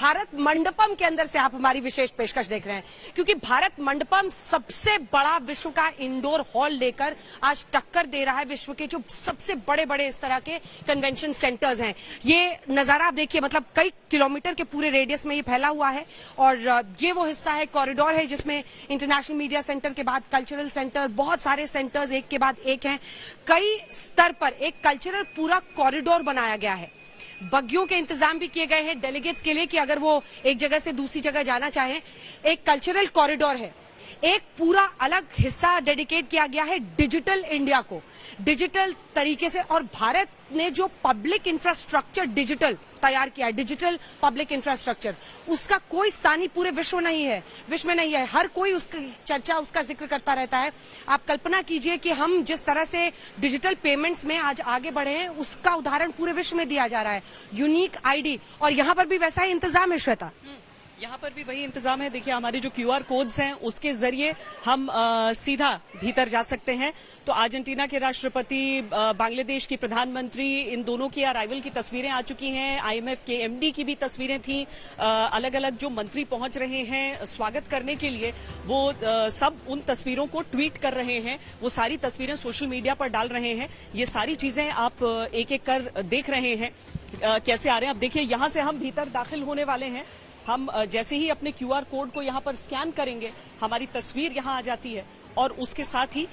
भारत मंडपम के अंदर से आप हमारी विशेष पेशकश देख रहे हैं, क्योंकि भारत मंडपम सबसे बड़ा विश्व का इंडोर हॉल लेकर आज टक्कर दे रहा है विश्व के जो सबसे बड़े बड़े इस तरह के कन्वेंशन सेंटर्स हैं। ये नजारा आप देखिए, मतलब कई किलोमीटर के पूरे रेडियस में ये फैला हुआ है और ये वो हिस्सा है, कॉरिडोर है, जिसमें इंटरनेशनल मीडिया सेंटर के बाद कल्चरल सेंटर, बहुत सारे सेंटर्स एक के बाद एक हैं। कई स्तर पर एक कल्चरल पूरा कॉरिडोर बनाया गया है। बग्गियों के इंतजाम भी किए गए हैं डेलीगेट्स के लिए कि अगर वो एक जगह से दूसरी जगह जाना चाहें। एक कल्चरल कॉरिडोर है, एक पूरा अलग हिस्सा डेडिकेट किया गया है डिजिटल इंडिया को, डिजिटल तरीके से। और भारत ने जो पब्लिक इंफ्रास्ट्रक्चर डिजिटल तैयार किया है, डिजिटल पब्लिक इंफ्रास्ट्रक्चर, उसका कोई सानी पूरे विश्व में नहीं है। हर कोई उसकी चर्चा, उसका जिक्र करता रहता है। आप कल्पना कीजिए कि हम जिस तरह से डिजिटल पेमेंट्स में आज आगे बढ़े हैं, उसका उदाहरण पूरे विश्व में दिया जा रहा है, यूनिक आईडी। और यहाँ पर भी वैसा ही इंतजाम है श्वेता। यहाँ पर भी वही इंतजाम है। देखिए, हमारे जो क्यूआर कोड्स हैं उसके जरिए हम सीधा भीतर जा सकते हैं। तो अर्जेंटीना के राष्ट्रपति, बांग्लादेश की प्रधानमंत्री, इन दोनों की अराइवल की तस्वीरें आ चुकी हैं। आईएमएफ के एमडी की भी तस्वीरें थी। अलग अलग जो मंत्री पहुंच रहे हैं स्वागत करने के लिए, वो सब उन तस्वीरों को ट्वीट कर रहे हैं। वो सारी तस्वीरें सोशल मीडिया पर डाल रहे हैं। ये सारी चीजें आप एक एक कर देख रहे हैं कैसे आ रहे हैं। अब देखिए, यहां से हम भीतर दाखिल होने वाले हैं। हम जैसे ही अपने क्यूआर कोड को यहाँ पर स्कैन करेंगे, हमारी तस्वीर यहाँ आ जाती है और उसके साथ ही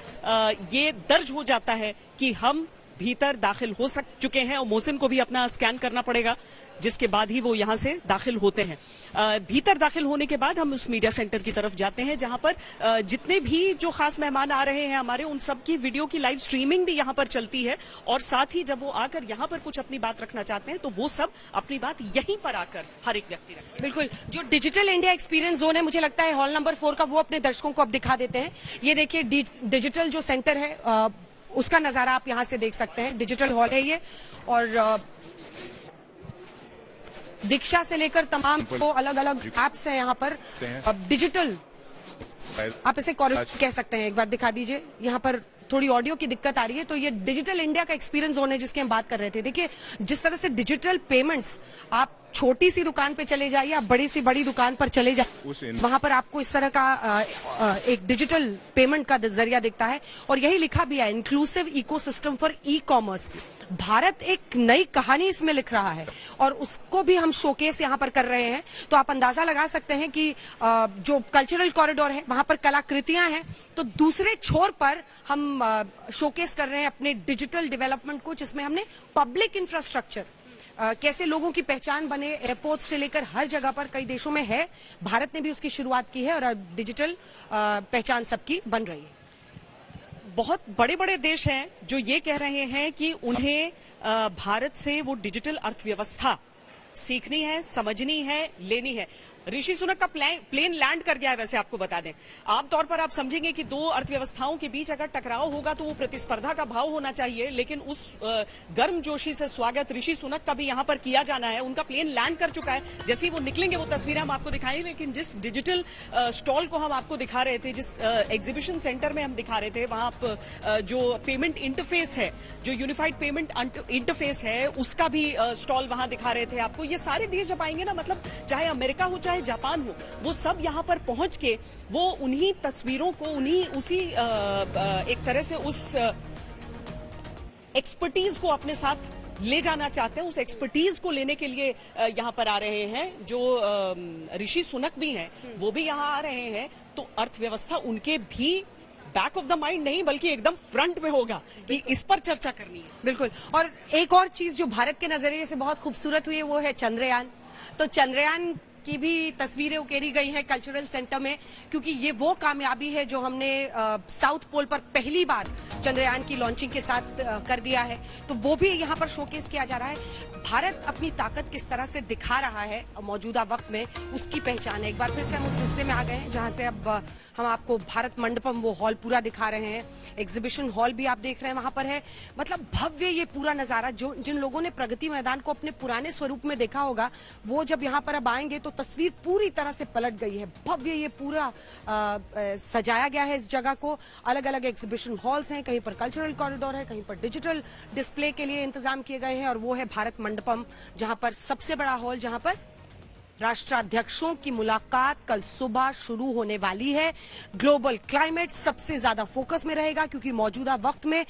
ये दर्ज हो जाता है कि हम भीतर दाखिल हो चुके हैं। और मोहसिन को भी अपना स्कैन करना पड़ेगा, जिसके बाद ही वो यहाँ से दाखिल होते हैं। भीतर दाखिल होने के बाद हम उस मीडिया सेंटर की तरफ जाते हैं, जहां पर जितने भी जो खास मेहमान आ रहे हैं हमारे, उन सब की वीडियो की लाइव स्ट्रीमिंग भी यहाँ पर चलती है। और साथ ही जब वो आकर यहाँ पर कुछ अपनी बात रखना चाहते हैं तो वो सब अपनी बात यहीं पर आकर हर एक व्यक्ति रखते हैं। बिल्कुल, जो डिजिटल इंडिया एक्सपीरियंस जोन है, मुझे लगता है हॉल नंबर 4 का, वो अपने दर्शकों को अब दिखा देते हैं। ये देखिए, डिजिटल जो सेंटर है उसका नजारा आप यहाँ से देख सकते हैं। डिजिटल हॉल है ये, और दीक्षा से लेकर तमाम तो अलग अलग एप्स हैं यहाँ पर। अब डिजिटल, आप इसे कॉरिडोर कह सकते हैं। एक बार दिखा दीजिए, यहाँ पर थोड़ी ऑडियो की दिक्कत आ रही है। तो ये डिजिटल इंडिया का एक्सपीरियंस जोन है जिसके हम बात कर रहे थे। देखिए, जिस तरह से डिजिटल पेमेंट्स, आप छोटी सी दुकान पे चले जाइए, आप बड़ी सी बड़ी दुकान पर चले जाइए, वहां पर आपको इस तरह का एक डिजिटल पेमेंट का जरिया दिखता है। और यही लिखा भी है, inclusive ecosystem for e commerce. Bharat एक नई कहानी इसमें लिख रहा है और उसको भी हम शोकेस यहाँ पर कर रहे हैं। तो आप अंदाजा लगा सकते हैं कि जो कल्चरल कॉरिडोर है वहां पर कलाकृतियां हैं, तो दूसरे छोर पर हम शोकेस कर रहे हैं अपने डिजिटल डेवलपमेंट को, जिसमें हमने पब्लिक इंफ्रास्ट्रक्चर, कैसे लोगों की पहचान बने, एयरपोर्ट से लेकर हर जगह पर, कई देशों में है, भारत ने भी उसकी शुरुआत की है और अब डिजिटल पहचान सबकी बन रही है। बहुत बड़े बड़े देश हैं जो ये कह रहे हैं कि उन्हें भारत से वो डिजिटल अर्थव्यवस्था सीखनी है, समझनी है, लेनी है। ऋषि सुनक का प्लेन लैंड कर गया है। वैसे आपको बता दें, आमतौर पर आप समझेंगे कि दो अर्थव्यवस्थाओं के बीच अगर टकराव होगा तो वो प्रतिस्पर्धा का भाव होना चाहिए, लेकिन उस गर्मजोशी से स्वागत ऋषि सुनक का भी यहाँ पर किया जाना है। उनका प्लेन लैंड कर चुका है। जैसे ही वो निकलेंगे वो तस्वीरें हम आपको दिखाएंगे। लेकिन जिस डिजिटल स्टॉल को हम आपको दिखा रहे थे, जिस एग्जीबिशन सेंटर में हम दिखा रहे थे, वहां आप जो पेमेंट इंटरफेस है, जो यूनिफाइड पेमेंट इंटरफेस है, उसका भी स्टॉल वहां दिखा रहे थे आपको। ये सारे देश जब आएंगे ना, मतलब चाहे अमेरिका हो चाहे जापान हो, वो सब यहाँ पर पहुंच के वो उन्हीं तस्वीरों को, उसी एक तरह से उस एक्सपर्टीज को अपने साथ ले जाना चाहते हैं। उस एक्सपर्टीज को लेने के लिए यहाँ पर आ रहे हैं। जो ऋषि सुनक भी हैं, वो भी यहाँ आ रहे हैं। तो अर्थव्यवस्था उनके भी बैक ऑफ द माइंड नहीं, बल्कि एकदम फ्रंट में होगा कि इस पर चर्चा करनी है। बिल्कुल। और एक और चीज जो भारत के नजरिए से बहुत खूबसूरत हुई है, वो है चंद्रयान। तो चंद्रयान की भी तस्वीरें उकेरी गई हैं कल्चरल सेंटर में, क्योंकि ये वो कामयाबी है जो हमने साउथ पोल पर पहली बार चंद्रयान की लॉन्चिंग के साथ कर दिया है। तो वो भी यहाँ पर शोकेस किया जा रहा है। भारत अपनी ताकत किस तरह से दिखा रहा है मौजूदा वक्त में, उसकी पहचान है। एक बार फिर से हम उस हिस्से में आ गए हैं जहां से अब हम आपको भारत मंडपम, वो हॉल पूरा दिखा रहे हैं। एग्जीबिशन हॉल भी आप देख रहे हैं वहां पर है। मतलब भव्य ये पूरा नजारा, जो जिन लोगों ने प्रगति मैदान को अपने पुराने स्वरूप में देखा होगा, वो जब यहाँ पर अब आएंगे तो तस्वीर पूरी तरह से पलट गई है। भव्य ये पूरा सजाया गया है इस जगह को। अलग अलग एग्जीबिशन हॉल्स हैं, कहीं पर कल्चरल कॉरिडोर है, कहीं पर डिजिटल डिस्प्ले के लिए इंतजाम किए गए हैं। और वो है भारत मंडपम, जहां पर सबसे बड़ा हॉल, जहां पर राष्ट्राध्यक्षों की मुलाकात कल सुबह शुरू होने वाली है। ग्लोबल क्लाइमेट सबसे ज्यादा फोकस में रहेगा, क्योंकि मौजूदा वक्त में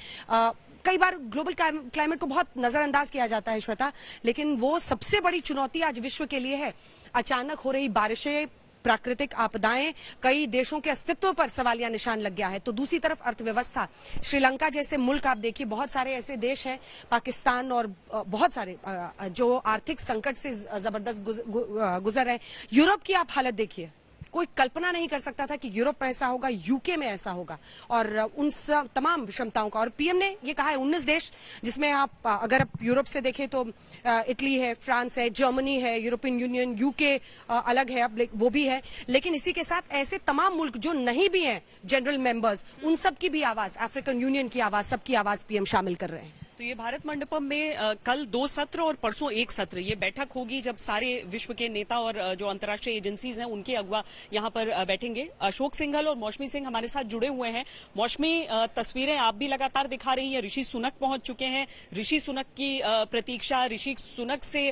कई बार ग्लोबल क्लाइमेट को बहुत नजरअंदाज किया जाता है श्वेता, लेकिन वो सबसे बड़ी चुनौती आज विश्व के लिए है। अचानक हो रही बारिशें, प्राकृतिक आपदाएं, कई देशों के अस्तित्व पर सवालिया निशान लग गया है। तो दूसरी तरफ अर्थव्यवस्था, श्रीलंका जैसे मुल्क आप देखिए, बहुत सारे ऐसे देश हैं, पाकिस्तान और बहुत सारे जो आर्थिक संकट से जबरदस्त गुजर रहे हैं। यूरोप की आप हालत देखिए, कोई कल्पना नहीं कर सकता था कि यूरोप में ऐसा होगा, यूके में ऐसा होगा, और उन तमाम विषमताओं का। और पीएम ने ये कहा है 19 देश, जिसमें आप अगर आप यूरोप से देखें तो इटली है, फ्रांस है, जर्मनी है, यूरोपियन यूनियन, यूके अलग है, अब वो भी है, लेकिन इसी के साथ ऐसे तमाम मुल्क जो नहीं भी हैं जनरल मेंबर्स, उन सब की भी आवाज, अफ्रीकन यूनियन की आवाज, सबकी आवाज पीएम शामिल कर रहे हैं। तो ये भारत मंडपम में कल 2 सत्र और परसों 1 सत्र ये बैठक होगी, जब सारे विश्व के नेता और जो अंतर्राष्ट्रीय एजेंसीज हैं उनके अगुवा यहाँ पर बैठेंगे। अशोक सिंघल और मौसमी सिंह हमारे साथ जुड़े हुए हैं। मौसमी, तस्वीरें आप भी लगातार दिखा रही हैं, ऋषि सुनक पहुंच चुके हैं, ऋषि सुनक की प्रतीक्षा, ऋषि सुनक से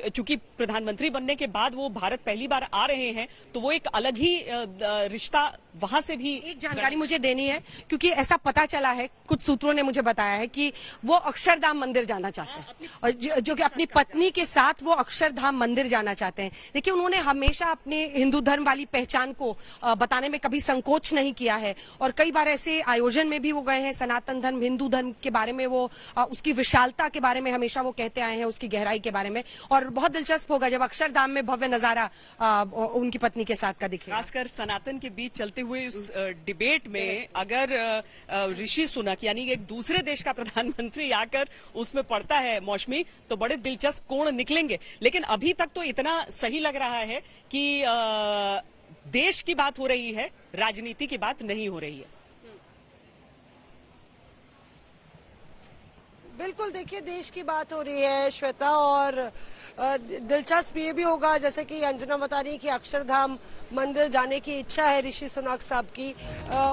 चूंकि प्रधानमंत्री बनने के बाद वो भारत पहली बार आ रहे हैं, तो वो एक अलग ही रिश्ता वहां से भी। एक जानकारी मुझे देनी है, क्योंकि ऐसा पता चला है, कुछ सूत्रों ने मुझे बताया है कि वो अक्षरधाम मंदिर जाना चाहते हैं, और जो कि अपनी पत्नी के साथ वो अक्षरधाम मंदिर जाना चाहते हैं। देखिए, उन्होंने हमेशा अपने हिंदू धर्म वाली पहचान को बताने में कभी संकोच नहीं किया है, और कई बार ऐसे आयोजन में भी वो गए हैं। सनातन धर्म, हिंदू धर्म के बारे में वो उसकी विशालता के बारे में हमेशा वो कहते आए हैं, उसकी गहराई के बारे में। और बहुत दिलचस्प होगा जब अक्षरधाम में भव्य नजारा उनकी पत्नी के साथ का दिखेगा। खासकर सनातन के बीच चलते हुए उस डिबेट में अगर ऋषि सुनक यानी एक दूसरे देश का प्रधानमंत्री आकर उसमें पड़ता है मौसमी, तो बड़े दिलचस्प कोण निकलेंगे। लेकिन अभी तक तो इतना सही लग रहा है कि देश की बात हो रही है, राजनीति की बात नहीं हो रही है। बिल्कुल, देखिए, देश की बात हो रही है श्वेता, और दिलचस्प ये भी होगा, जैसे कि अंजना बता रही है कि अक्षरधाम मंदिर जाने की इच्छा है ऋषि सुनक साहब की।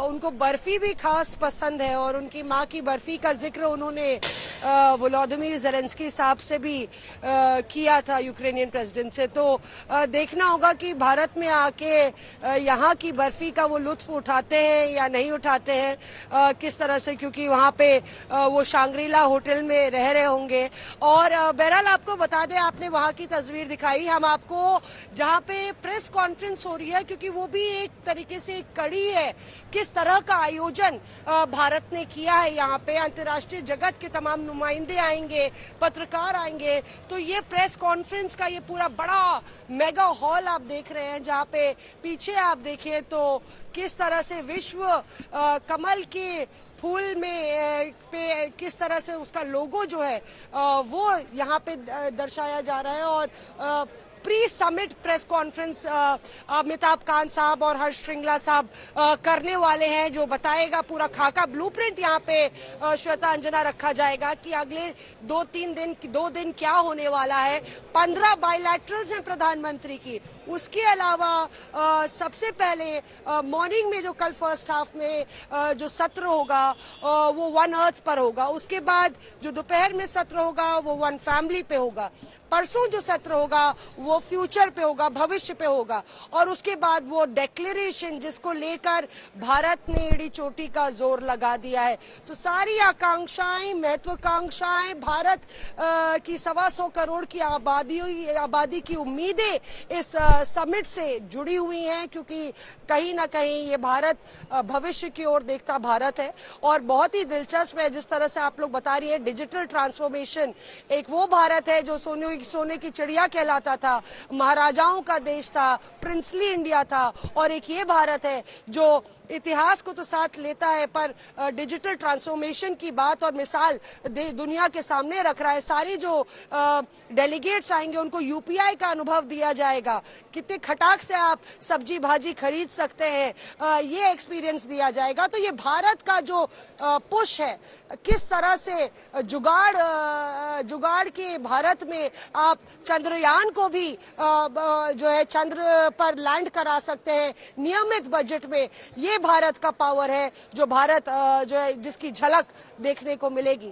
उनको बर्फी भी खास पसंद है, और उनकी माँ की बर्फी का जिक्र उन्होंने वोलोदिमीर ज़ेलेंस्की साहब से भी किया था, यूक्रेनियन प्रेसिडेंट से। तो देखना होगा कि भारत में आके यहाँ की बर्फी का वो लुत्फ उठाते हैं या नहीं उठाते हैं, किस तरह से, क्योंकि वहाँ पे वो शांग्रीला होटल में रह रहे होंगे। और बहरहाल आपको बता दें, आपने वहां की तस्वीर दिखाई, हम आपको जहां पे प्रेस कॉन्फ्रेंस हो रही है, क्योंकि वो भी एक तरीके से एक कड़ी है, किस तरह का आयोजन भारत ने किया है। यहाँ पे अंतर्राष्ट्रीय जगत के तमाम नुमाइंदे आएंगे, पत्रकार आएंगे। तो ये प्रेस कॉन्फ्रेंस का ये पूरा बड़ा मेगा हॉल आप देख रहे हैं, जहाँ पे पीछे आप देखिए तो किस तरह से विश्व कमल के फूल में पे किस तरह से उसका लोगो जो है वो यहाँ पे दर्शाया जा रहा है। और pre summit press conference Amitabh Kant साहब और हर्ष श्रृंगला साहब करने वाले हैं, जो बताएगा पूरा खाका ब्लूप्रिंट यहाँ पे श्वेता अंजना रखा जाएगा कि अगले 2 दिन क्या होने वाला है। 15 बायलैटरल्स हैं प्रधानमंत्री की। उसके अलावा सबसे पहले मॉर्निंग में जो कल फर्स्ट हाफ में जो सत्र होगा वो वन अर्थ पर होगा। उसके बाद जो दोपहर में सत्र होगा वो वन फैमिली पे होगा। परसों जो सत्र होगा वो फ्यूचर पे होगा, भविष्य पे होगा। और उसके बाद वो डिक्लेरेशन जिसको लेकर भारत ने एड़ी चोटी का जोर लगा दिया है। तो सारी आकांक्षाएं, महत्वाकांक्षाएं, भारत की 125 करोड़ की आबादी की उम्मीदें इस समिट से जुड़ी हुई हैं, क्योंकि कहीं ना कहीं ये भारत भविष्य की ओर देखता भारत है। और बहुत ही दिलचस्प है जिस तरह से आप लोग बता रही है, डिजिटल ट्रांसफॉर्मेशन। एक वो भारत है जो सोने की चिड़िया कहलाता था, महाराजाओं का देश था, प्रिंसली इंडिया था, और एक ये भारत है जो इतिहास को तो साथ लेता है पर डिजिटल ट्रांसफॉर्मेशन की बात और मिसाल दुनिया के सामने रख रहा है। सारी जो डेलीगेट्स आएंगे उनको यूपीआई का अनुभव दिया जाएगा, कितने खटाक से आप सब्जी भाजी खरीद सकते हैं, ये एक्सपीरियंस दिया जाएगा। तो ये भारत का जो पुश है, किस तरह से जुगाड़ के भारत में आप चंद्रयान को भी जो है चंद्र पर लैंड करा सकते हैं नियमित बजट में। ये भारत का पावर है, जो भारत जो है जिसकी झलक देखने को मिलेगी।